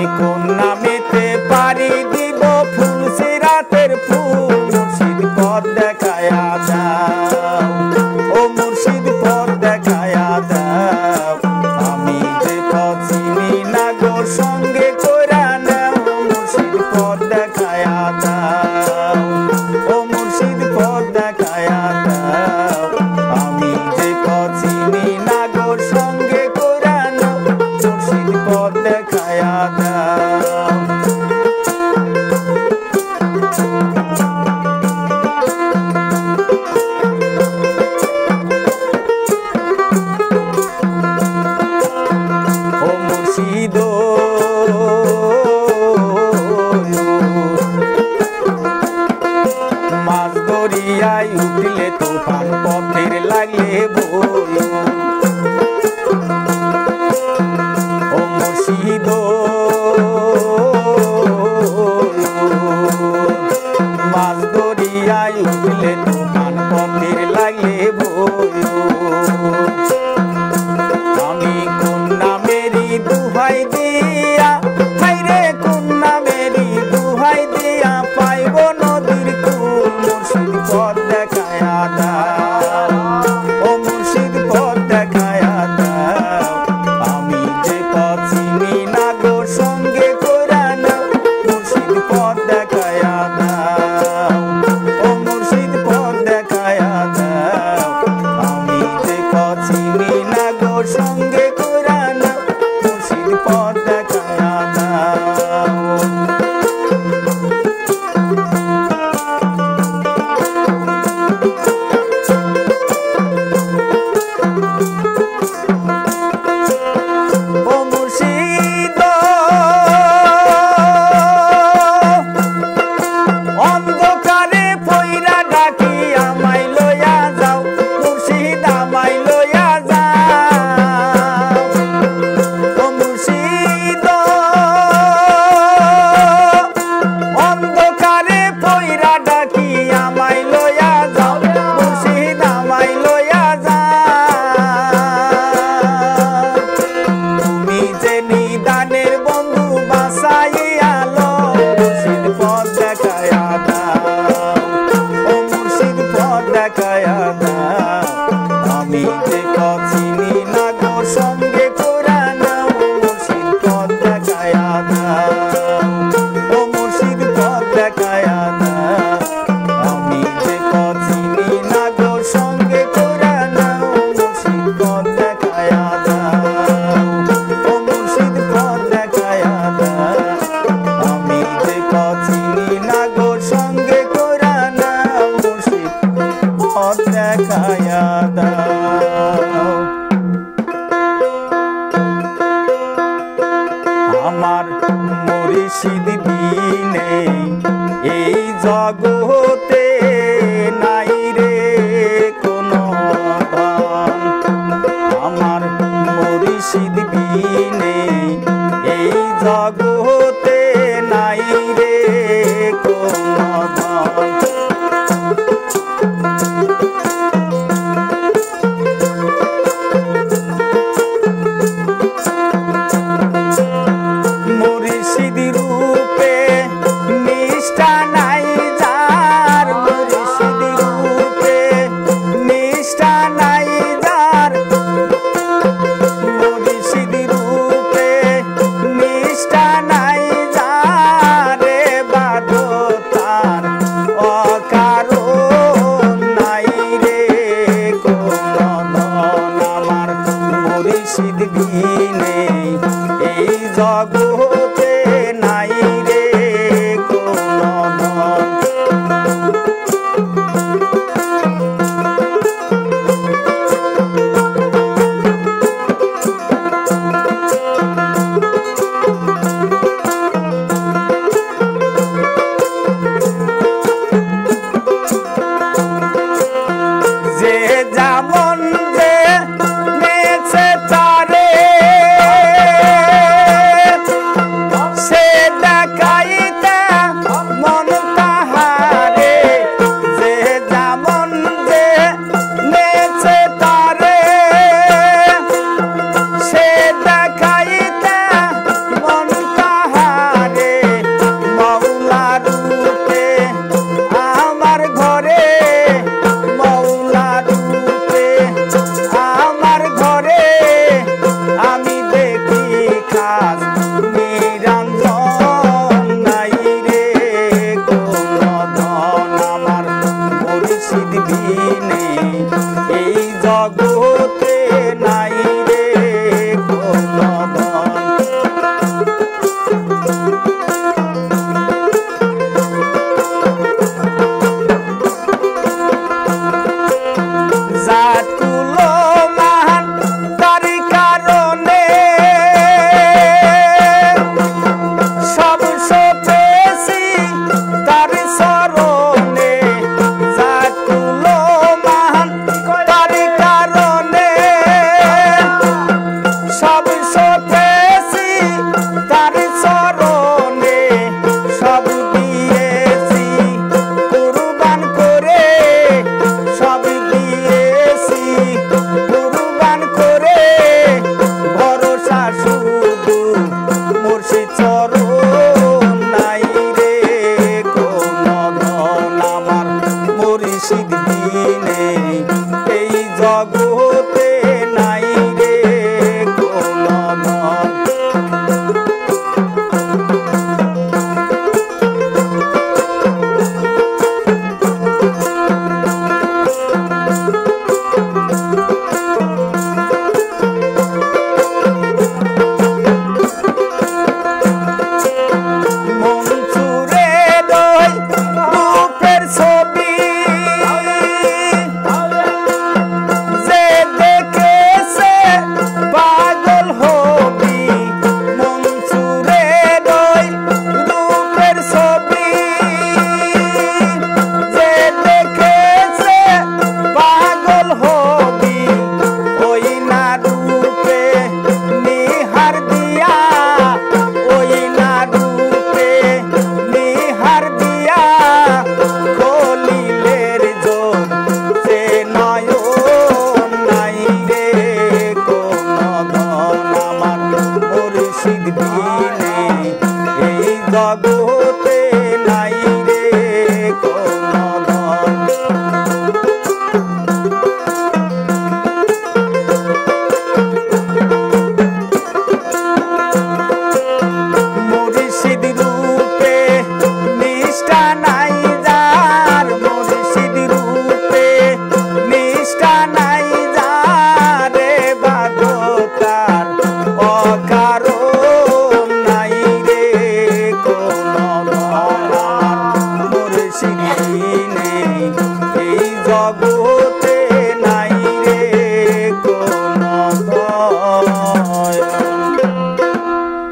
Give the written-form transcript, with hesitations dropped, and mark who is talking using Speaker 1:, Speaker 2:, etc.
Speaker 1: আমি কোন নামেতে পারি দিব ফুল সিরাতের ফুল মুর্শিদ পথ দেখায়া দাও ও মুর্শিদ পথ দেখায়া দাও আমি যে পথ চিনি না গো সঙ্গে কইরা নাও মুর্শিদ পথ দেখায়া দাও ও মুর্শিদ পথ দেখায়া দাও আমি যে পথ চিনি না গো সঙ্গে কইরা নাও মুর্শিদ পথ দেখায়া দাও ও মুর্শিদ মাছ দরিয়ায় উঠলে তুফান পথের লাগলে বই ও মুর্শিদ মাছ দরিয়ায় উঠলে তুফান পথের লাগলে বই আমি কোন নামেরই দুহাই দিয়া হাইরে কোন নামেরই দুহাই দিয়া পাইব নদীর কুল মুর্শিদ পথ দেখায়া দাও ও মুর্শিদ পথ দেখায়া দাও আমি যে পথ চিনি না গো সঙ্গে কইরা নাও মুর্শিদ পথ দেখায়া দাও ও মুর্শিদ পথ দেখায়া দাও আমি যে পথ চিনি না গো সঙ্গে কইরা নাও মুর্শিদ পথ দেখায়া দাও ও মুর্শিদ অন্ধকারে পইরা ডাকি আমায় লইয়া যাও মুর্শিদ আমায় লইয়া যাও ও মুর্শিদ অন্ধকারে পইরা ডাকি আমায় লইয়া যাও মুর্শিদ আমায় লইয়া যাও তুমি যে নিদানের বন্ধু বাসাইয়া লো মুর্শিদ পথ দেখায়া দাও ও মুর্শিদ পথ দেখায়া দাও আমি যে পথ চিনি না গো সঙ্গে কইরা নাও মুর্শিদ পথ দেখায়া দাও ও মুর্শিদ পথ দেখায়া দাও আমি যে পথ চিনি না গো সঙ্গে কইরা নাও মুর্শিদ পথ দেখায়া দাও ও মুর্শিদ পথ দেখায়া দাও আমি যে পথ চিনি না গো সঙ্গে কইরা নাও মুর্শিদ পথ দেখায়া দাও আমার মুর্শিদ বিনে এই জগতে নাই রে কোনো ধন আমার মুর্শিদ বিনে এই জগতে নাই রে কোনো ধন মুর্শিদ রূপে নিষ্ঠা নাই যার মুর্শিদ রূপে নিষ্ঠা নাই যার মুর্শিদ রূপে নিষ্ঠা নাই যার রে বাধো তার অকারণ নাই রে কোনো ধন আমার মুর্শিদ বিনে এই জগতে নাই রে কোনো ধন যে যেমন যে নেছে তারে মুর্শিদ বিনে এই জগতে নাই রে কোনো ধন। মুর্শিদ রূপে নিষ্ঠা নাই যার, মুর্শিদ রূপে নিষ্ঠা নাই যার, বাদতার অকারণ নাই রে কোনো ধন। মুর্শিদ বিনে এই জগতে